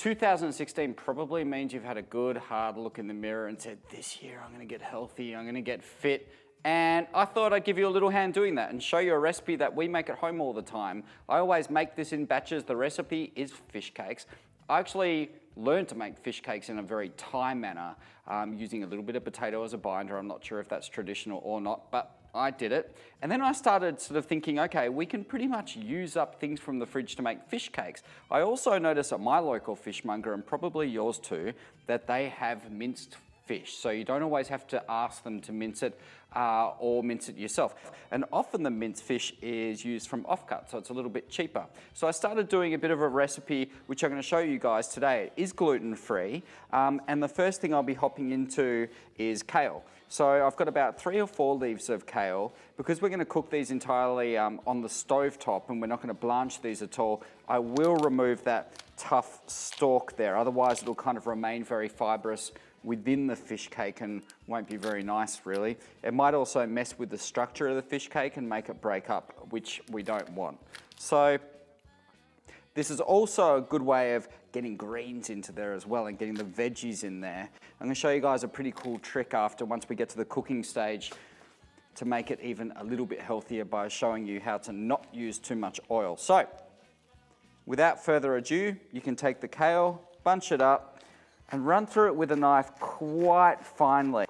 2016 probably means you've had a good hard look in the mirror and said, this year I'm gonna get healthy, I'm gonna get fit. And I thought I'd give you a little hand doing that and show you a recipe that we make at home all the time. I always make this in batches. The recipe is fish cakes. I actually learned to make fish cakes in a very Thai manner, using a little bit of potato as a binder. I'm not sure if that's traditional or not, but I did it. And then I started sort of thinking, okay, we can pretty much use up things from the fridge to make fish cakes. I also noticed at my local fishmonger, and probably yours too, that they have minced fish. So you don't always have to ask them to mince it or mince it yourself. And often the minced fish is used from offcut, so it's a little bit cheaper. So I started doing a bit of a recipe, which I'm going to show you guys today. It is gluten-free, and the first thing I'll be hopping into is kale. So I've got about 3 or 4 leaves of kale. Because we're going to cook these entirely on the stove top, and we're not going to blanch these at all, I will remove that tough stalk there. Otherwise it'll kind of remain very fibrous within the fish cake and won't be very nice, really. It might also mess with the structure of the fish cake and make it break up, which we don't want. So this is also a good way of getting greens into there as well and getting the veggies in there. I'm going to show you guys a pretty cool trick once we get to the cooking stage to make it even a little bit healthier by showing you how to not use too much oil. So without further ado, you can take the kale, bunch it up, and run through it with a knife quite finely.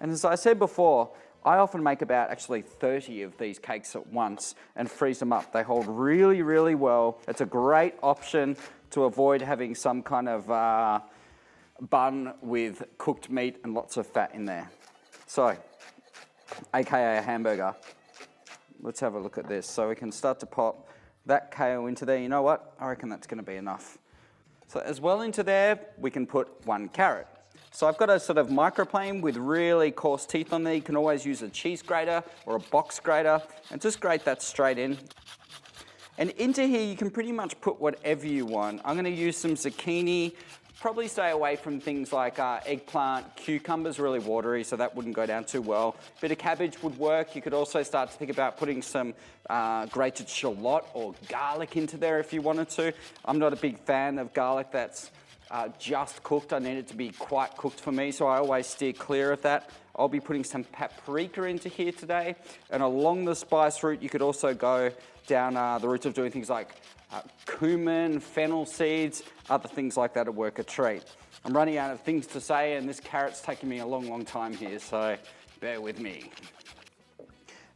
And as I said before, I often make about actually 30 of these cakes at once and freeze them up. They hold really, really well. It's a great option to avoid having some kind of bun with cooked meat and lots of fat in there. So, AKA a hamburger. Let's have a look at this. So we can start to pop that kale into there. You know what? I reckon that's gonna be enough. So as well into there, we can put 1 carrot. So I've got a sort of microplane with really coarse teeth on there. You can always use a cheese grater or a box grater and just grate that straight in. And into here, you can pretty much put whatever you want. I'm gonna use some zucchini. Probably stay away from things like eggplant, cucumbers, really watery, so that wouldn't go down too well. Bit of cabbage would work. You could also start to think about putting some grated shallot or garlic into there if you wanted to. I'm not a big fan of garlic that's just cooked. I need it to be quite cooked for me, so I always steer clear of that. I'll be putting some paprika into here today. And along the spice route, you could also go down the route of doing things like cumin, fennel seeds, other things like that would work a treat. I'm running out of things to say, and this carrot's taking me a long, long time here, so bear with me.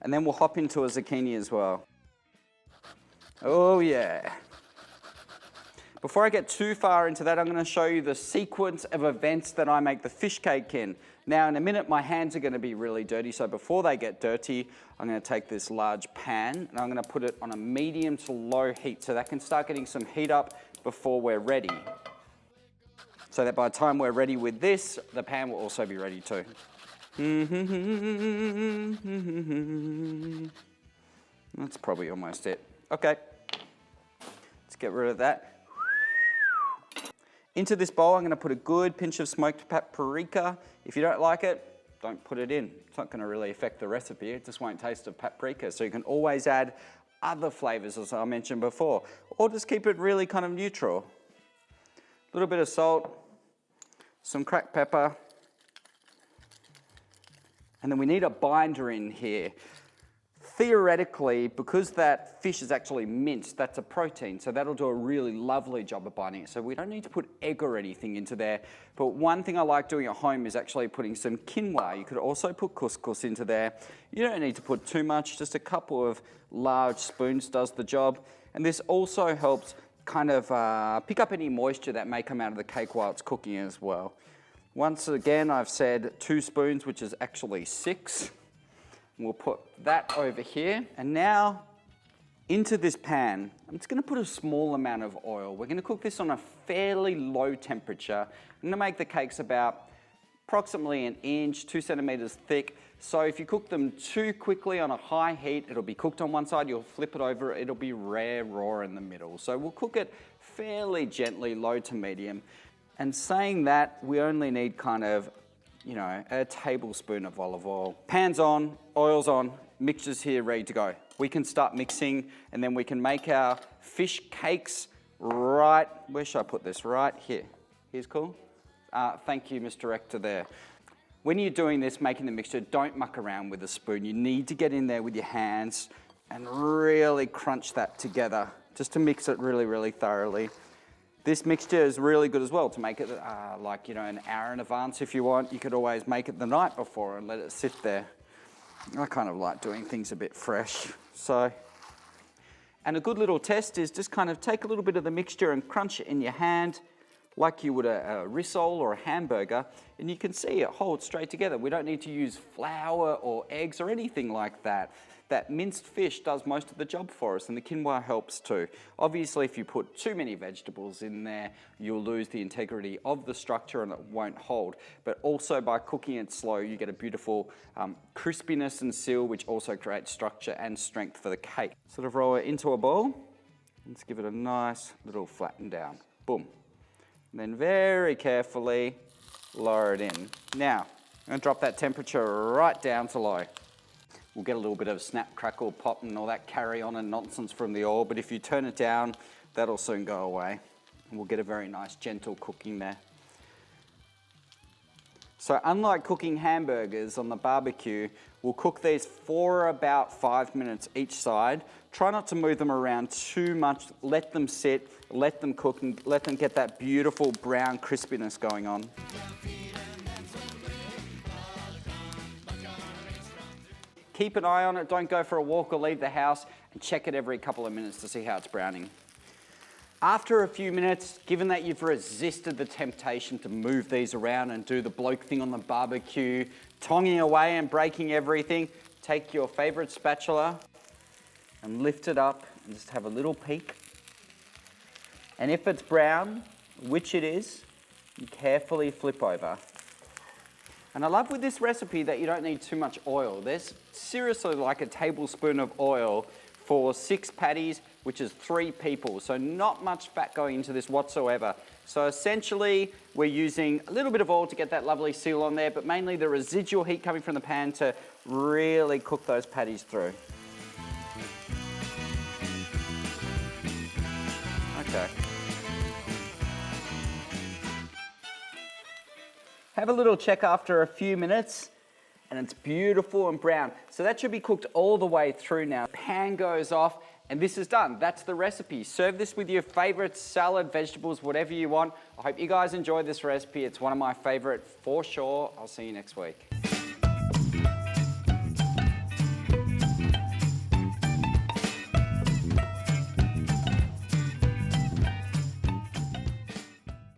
And then we'll hop into a zucchini as well. Oh yeah. Before I get too far into that, I'm going to show you the sequence of events that I make the fish cake in. Now, in a minute, my hands are going to be really dirty, so before they get dirty, I'm going to take this large pan and I'm going to put it on a medium to low heat so that can start getting some heat up before we're ready. So that by the time we're ready with this, the pan will also be ready too. That's probably almost it. Okay, let's get rid of that. Into this bowl, I'm going to put a good pinch of smoked paprika. If you don't like it, don't put it in. It's not going to really affect the recipe. It just won't taste of paprika. So you can always add other flavors, as I mentioned before, or just keep it really kind of neutral. A little bit of salt, some cracked pepper, and then we need a binder in here. Theoretically, because that fish is actually minced, that's a protein, so that'll do a really lovely job of binding it. So we don't need to put egg or anything into there. But one thing I like doing at home is actually putting some quinoa. You could also put couscous into there. You don't need to put too much, just a couple of large spoons does the job. And this also helps kind of pick up any moisture that may come out of the cake while it's cooking as well. Once again, I've said 2 spoons, which is actually 6. We'll put that over here, and now into this pan, I'm just going to put a small amount of oil. We're going to cook this on a fairly low temperature. I'm going to make the cakes about approximately 1 inch, 2 centimeters thick. So if you cook them too quickly on a high heat, it'll be cooked on one side, you'll flip it over, it'll be rare raw in the middle. So we'll cook it fairly gently, low to medium. And saying that, we only need kind of, you know, a tablespoon of olive oil. Pan's on, oil's on, mixture's here ready to go. We can start mixing and then we can make our fish cakes right, where should I put this? Right here. Here's cool. Thank you, Mr. Director there. When you're doing this, making the mixture, don't muck around with a spoon. You need to get in there with your hands and really crunch that together just to mix it really, really thoroughly. This mixture is really good as well to make it like, an hour in advance if you want. You could always make it the night before and let it sit there. I kind of like doing things a bit fresh. And a good little test is just kind of take a little bit of the mixture and crunch it in your hand like you would a rissole or a hamburger, and you can see it holds straight together. We don't need to use flour or eggs or anything like that. That minced fish does most of the job for us, and the quinoa helps too. Obviously, if you put too many vegetables in there, you'll lose the integrity of the structure and it won't hold. But also by cooking it slow, you get a beautiful crispiness and seal, which also creates structure and strength for the cake. Sort of roll it into a bowl. Let's give it a nice little flatten down. Boom. And then very carefully lower it in. Now, I'm going to drop that temperature right down to low. We'll get a little bit of snap, crackle, pop and all that carry on and nonsense from the oil, but if you turn it down, that'll soon go away. And we'll get a very nice gentle cooking there. So unlike cooking hamburgers on the barbecue, we'll cook these for about 5 minutes each side. Try not to move them around too much. Let them sit, let them cook, and let them get that beautiful brown crispiness going on. Keep an eye on it. Don't go for a walk or leave the house, and check it every couple of minutes to see how it's browning. After a few minutes, given that you've resisted the temptation to move these around and do the bloke thing on the barbecue, tonging away and breaking everything, take your favorite spatula and lift it up and just have a little peek. And if it's brown, which it is, you carefully flip over. And I love with this recipe that you don't need too much oil. There's seriously like a tablespoon of oil for 6 patties, which is 3 people. So not much fat going into this whatsoever. So essentially, we're using a little bit of oil to get that lovely seal on there, but mainly the residual heat coming from the pan to really cook those patties through. Okay. Have a little check after a few minutes, and it's beautiful and brown. So that should be cooked all the way through now. Pan goes off, and this is done. That's the recipe. Serve this with your favorite salad, vegetables, whatever you want. I hope you guys enjoyed this recipe. It's one of my favorite for sure. I'll see you next week.